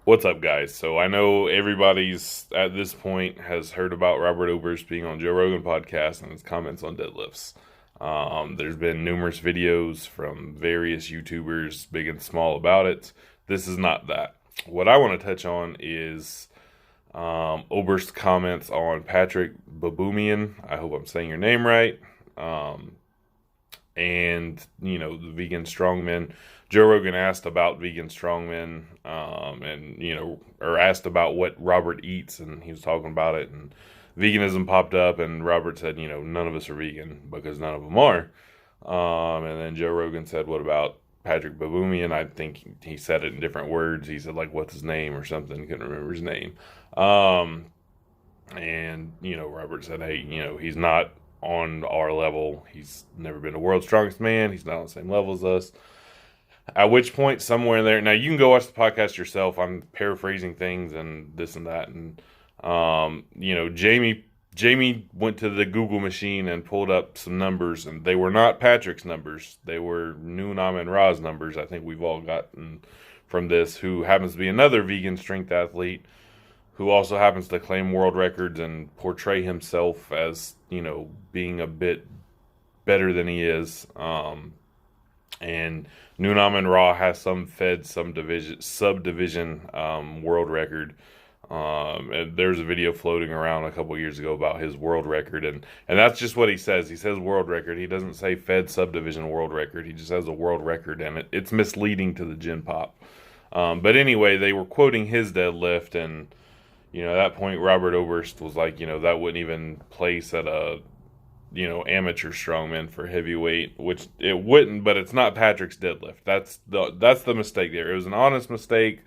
What's up, guys? So I know everybody's at this point has heard about Robert Oberst being on Joe Rogan podcast and his comments on deadlifts. There's been numerous videos from various YouTubers, big and small, about it. This is not that. What I want to touch on is Oberst's comments on Patrik Baboumian. I hope I'm saying your name right. Um, and the vegan strongmen. Joe Rogan asked about vegan strongmen, and or asked about what Robert eats, and he was talking about it, and veganism popped up, and Robert said, none of us are vegan because none of them are. And then Joe Rogan said, what about Patrik Baboumian? I think he said it in different words. He said, like, what's his name or something. Couldn't remember his name. And Robert said, hey, he's not on our level. He's never been the world's strongest man. He's not on the same level as us. At which point, somewhere in there, now you can go watch the podcast yourself. I'm paraphrasing things and this and that, and Jamie went to the Google machine and pulled up some numbers, and they were not Patrick's numbers. They were Nunam and Ra's numbers. I think we've all gotten from this. Who happens to be another vegan strength athlete, who also happens to claim world records and portray himself as being a bit better than he is. And Nunam and Ra has some subdivision world record. And there's a video floating around a couple years ago about his world record, and that's just what he says. He says world record. He doesn't say Fed subdivision world record. He just has a world record, and it's misleading to the Gen Pop. But anyway, they were quoting his deadlift, and at that point, Robert Oberst was like, that wouldn't even place at a amateur strongman for heavyweight, which it wouldn't, but it's not Patrick's deadlift. That's the mistake there. It was an honest mistake.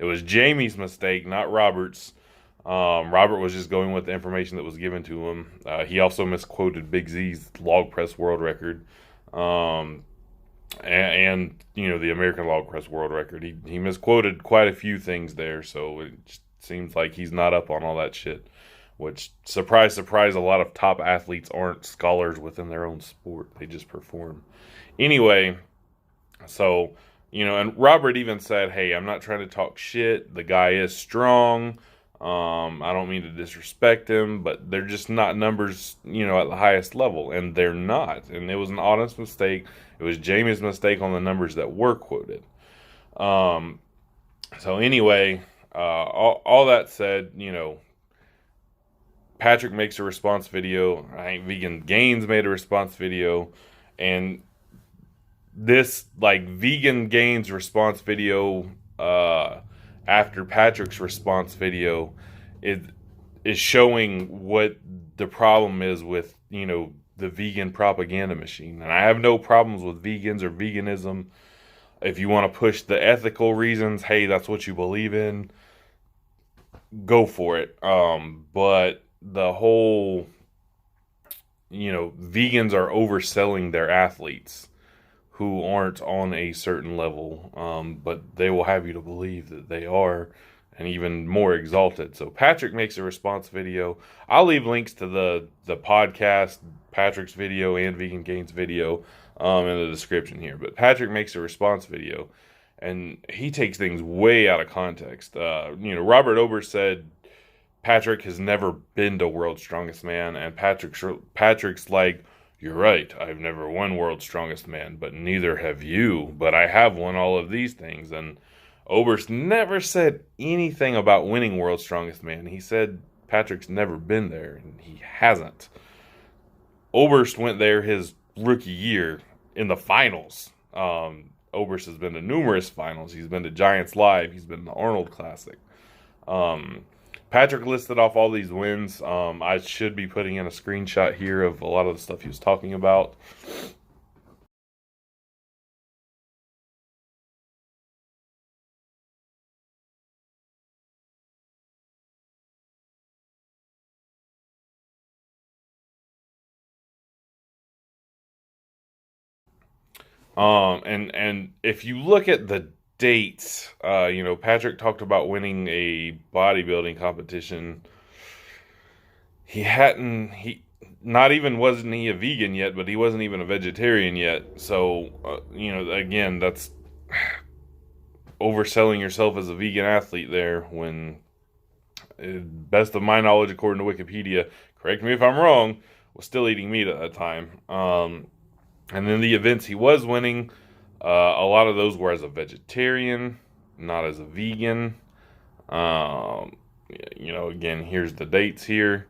It was Jamie's mistake, not Robert's. Robert was just going with the information that was given to him. He also misquoted Big Z's log press world record, and the American log press world record. He misquoted quite a few things there, so it just seems like he's not up on all that shit. Which, surprise, surprise, a lot of top athletes aren't scholars within their own sport. They just perform. Anyway, so, and Robert even said, hey, I'm not trying to talk shit. The guy is strong. I don't mean to disrespect him, but they're just not numbers, at the highest level. And they're not. And it was an honest mistake. It was Jamie's mistake on the numbers that were quoted. So anyway, all that said, Patrik makes a response video. Vegan Gains made a response video, and this Vegan Gains response video after Patrick's response video is showing what the problem is with the vegan propaganda machine. And I have no problems with vegans or veganism. If you want to push the ethical reasons, hey, that's what you believe in, go for it. But the whole, vegans are overselling their athletes who aren't on a certain level, but they will have you to believe that they are, and even more exalted. So Patrik makes a response video. I'll leave links to the podcast, Patrick's video, and Vegan Gains video in the description here. But Patrik makes a response video, and he takes things way out of context. Robert Oberst said Patrik has never been to World's Strongest Man, and Patrick's like, you're right, I've never won World's Strongest Man, but neither have you, but I have won all of these things. And Oberst never said anything about winning World's Strongest Man. He said Patrick's never been there, and he hasn't. Oberst went there his rookie year in the finals. Oberst has been to numerous finals. He's been to Giants Live. He's been to the Arnold Classic. Patrik listed off all these wins. I should be putting in a screenshot here of a lot of the stuff he was talking about. And if you look at the dates, Patrik talked about winning a bodybuilding competition. He wasn't he a vegan yet, but he wasn't even a vegetarian yet. So, again, that's overselling yourself as a vegan athlete there when, best of my knowledge, according to Wikipedia, correct me if I'm wrong, was still eating meat at that time. And then the events he was winning, a lot of those were as a vegetarian, not as a vegan. Again, here's the dates here.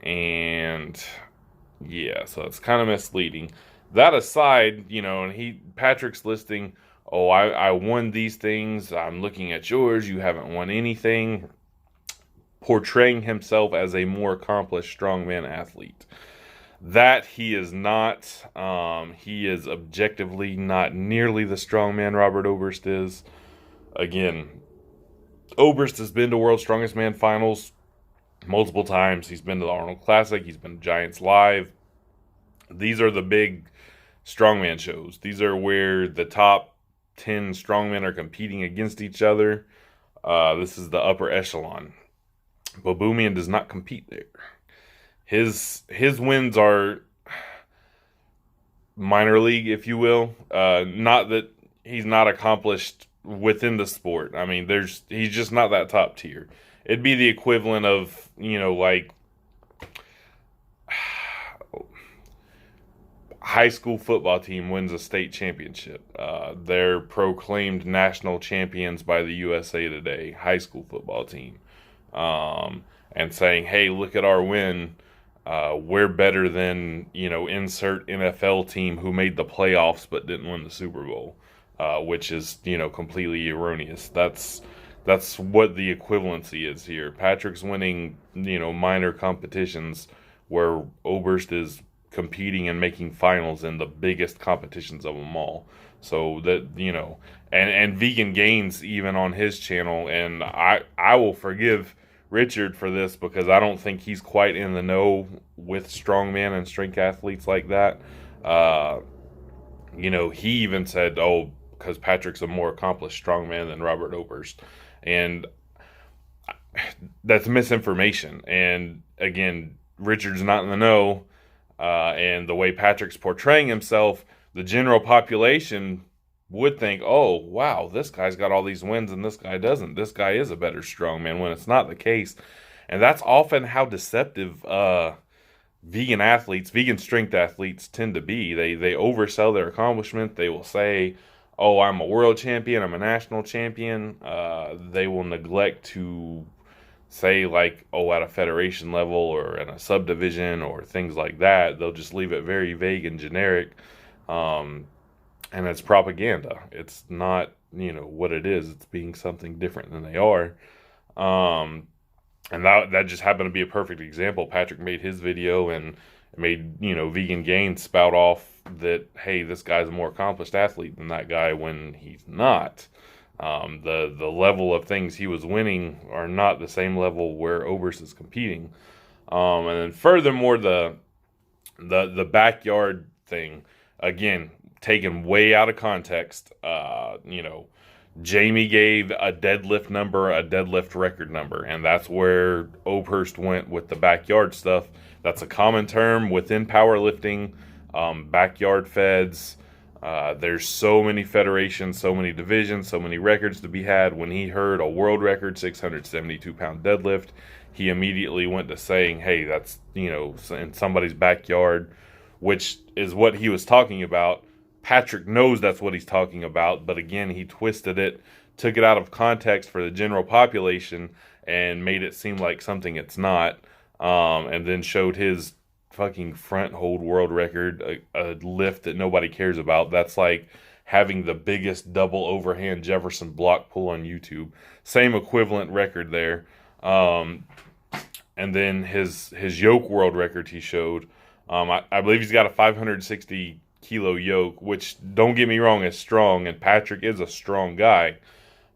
And yeah, so it's kind of misleading. That aside, and Patrick's listing, oh, I won these things. I'm looking at yours. You haven't won anything. Portraying himself as a more accomplished strongman athlete. That he is not. He is objectively not nearly the strongman Robert Oberst is. Again, Oberst has been to World's Strongest Man finals multiple times. He's been to the Arnold Classic. He's been to Giants Live. These are the big strongman shows. These are where the top 10 strongmen are competing against each other. This is the upper echelon. Baboumian does not compete there. His wins are minor league, if you will. Not that he's not accomplished within the sport. I mean, he's just not that top tier. It'd be the equivalent of, like high school football team wins a state championship. They're proclaimed national champions by the USA Today, high school football team. And saying, hey, look at our win. We're better than, insert NFL team who made the playoffs but didn't win the Super Bowl, which is, completely erroneous. That's what the equivalency is here. Patrick's winning, minor competitions where Oberst is competing and making finals in the biggest competitions of them all. So that, and Vegan Gains even on his channel, and I will forgive Richard for this because I don't think he's quite in the know with strongman and strength athletes like that. He even said, oh, because Patrick's a more accomplished strongman than Robert Oberst. And that's misinformation. And again, Richard's not in the know. And the way Patrick's portraying himself, the general population would think, oh, wow, this guy's got all these wins and this guy doesn't. This guy is a better strongman, when it's not the case. And that's often how deceptive vegan strength athletes tend to be. They oversell their accomplishment. They will say, oh, I'm a world champion, I'm a national champion. They will neglect to say, like, oh, at a federation level or in a subdivision or things like that. They'll just leave it very vague and generic. And it's propaganda. It's not, what it is. It's being something different than they are. And that just happened to be a perfect example. Patrick made his video and made, Vegan Gains spout off that, hey, this guy's a more accomplished athlete than that guy, when he's not. The level of things he was winning are not the same level where Oberst is competing. And then furthermore, the backyard thing, again, taken way out of context. Jamie gave a deadlift record number, and that's where Oberst went with the backyard stuff. That's a common term within powerlifting, backyard feds. There's so many federations, so many divisions, so many records to be had. When he heard a world record 672-pound deadlift, he immediately went to saying, hey, that's, in somebody's backyard, which is what he was talking about. Patrick knows that's what he's talking about, but again, he twisted it, took it out of context for the general population, and made it seem like something it's not, and then showed his fucking front hold world record, a lift that nobody cares about. That's like having the biggest double overhand Jefferson block pull on YouTube. Same equivalent record there. And then his yoke world record he showed. I believe he's got a 560 kilo yoke, which, don't get me wrong, is strong, and Patrick is a strong guy.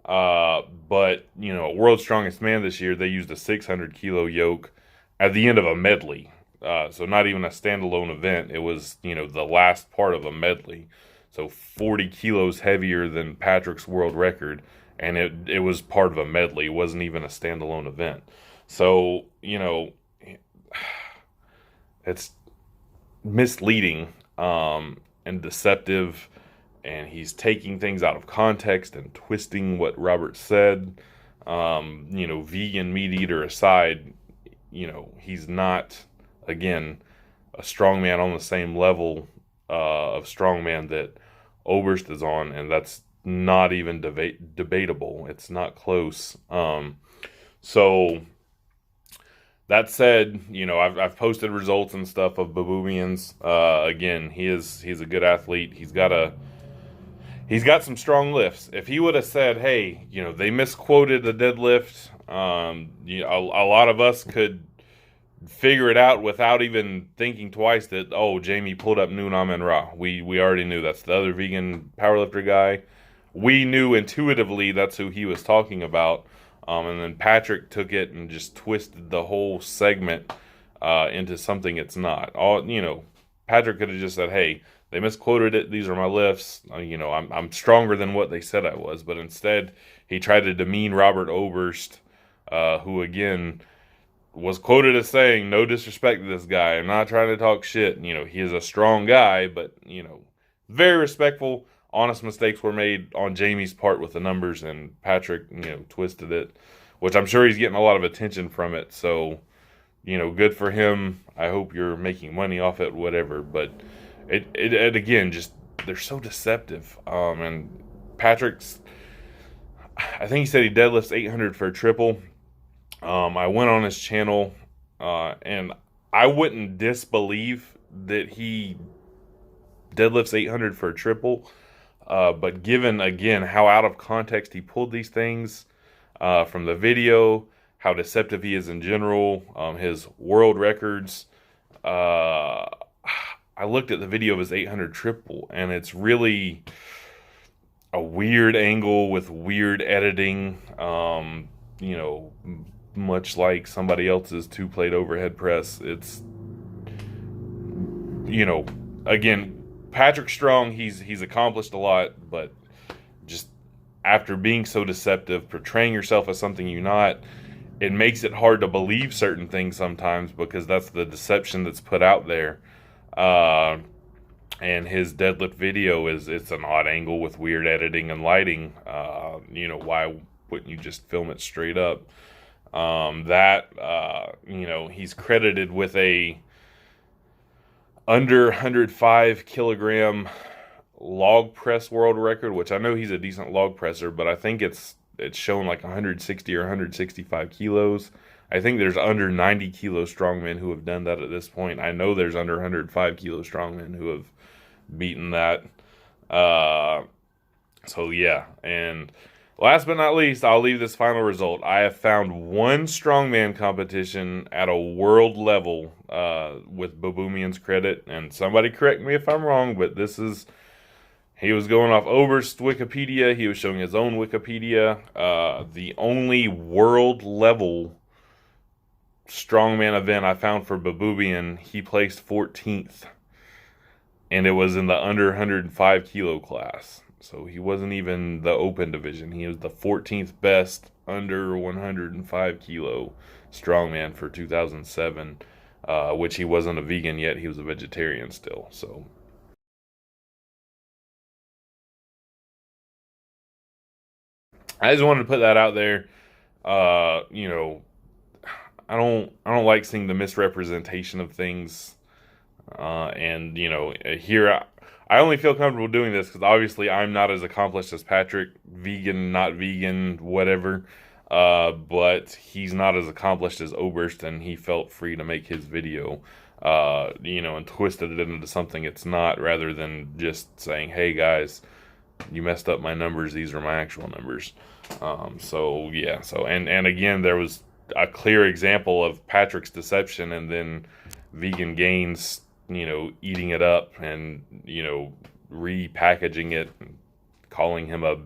But, World's Strongest Man this year, they used a 600 kilo yoke at the end of a medley. So not even a standalone event. It was, the last part of a medley. So 40 kilos heavier than Patrick's world record, and it was part of a medley. It wasn't even a standalone event. So, it's misleading and deceptive, and he's taking things out of context and twisting what Robert said. Vegan meat eater aside, he's not, again, a strongman on the same level of strongman that Oberst is on, and that's not even debatable. It's not close. So that said, I've posted results and stuff of Baboumian's. Again, he's a good athlete. He's got some strong lifts. If he would have said, hey, they misquoted the deadlift, a lot of us could figure it out without even thinking twice that, oh, Jamie pulled up Noonam and Ra. We already knew that's the other vegan powerlifter guy. We knew intuitively that's who he was talking about. And then Patrik took it and just twisted the whole segment into something it's not. Patrik could have just said, hey, they misquoted it. These are my lifts. I'm stronger than what they said I was. But instead, he tried to demean Robert Oberst, who, again, was quoted as saying, no disrespect to this guy. I'm not trying to talk shit. He is a strong guy, but, very respectful. Honest mistakes were made on Jamie's part with the numbers, and Patrik, twisted it, which I'm sure he's getting a lot of attention from it. So, good for him. I hope you're making money off it, whatever. But it again, just, they're so deceptive. And Patrick's, I think he said he deadlifts 800 for a triple. I went on his channel, and I wouldn't disbelieve that he deadlifts 800 for a triple. But given, again, how out of context he pulled these things from the video, how deceptive he is in general, his world records, I looked at the video of his 800 triple, and it's really a weird angle with weird editing, much like somebody else's 2-plate overhead press. It's, again, Patrick Strong, he's accomplished a lot, but just after being so deceptive, portraying yourself as something you're not, it makes it hard to believe certain things sometimes, because that's the deception that's put out there. And his deadlift video it's an odd angle with weird editing and lighting. Why wouldn't you just film it straight up? He's credited with a under 105 kilogram log press world record, which I know he's a decent log presser, but I think it's shown like 160 or 165 kilos. I think there's under 90 kilo strongmen who have done that at this point. I know there's under 105 kilo strongmen who have beaten that. So yeah, and last but not least, I'll leave this final result. I have found one strongman competition at a world level with Baboumian's credit, and somebody correct me if I'm wrong, but he was going off Oberst's Wikipedia. He was showing his own Wikipedia. The only world level strongman event I found for Baboumian, he placed 14th, and it was in the under 105 kilo class. So he wasn't even the open division. He was the 14th best under 105 kilo strongman for 2007, which he wasn't a vegan yet. He was a vegetarian still. So I just wanted to put that out there. I don't like seeing the misrepresentation of things. Here I only feel comfortable doing this because obviously I'm not as accomplished as Patrik, vegan, not vegan, whatever. But he's not as accomplished as Oberst, and he felt free to make his video, and twisted it into something it's not, rather than just saying, hey guys, you messed up my numbers, these are my actual numbers. And again, there was a clear example of Patrick's deception, and then Vegan Gains, eating it up and, repackaging it, and calling him a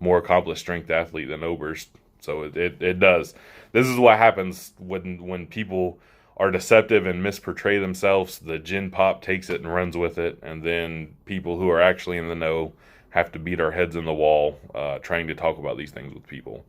more accomplished strength athlete than Oberst. So it does. This is what happens when people are deceptive and misportray themselves. The gin pop takes it and runs with it, and then people who are actually in the know have to beat our heads in the wall trying to talk about these things with people.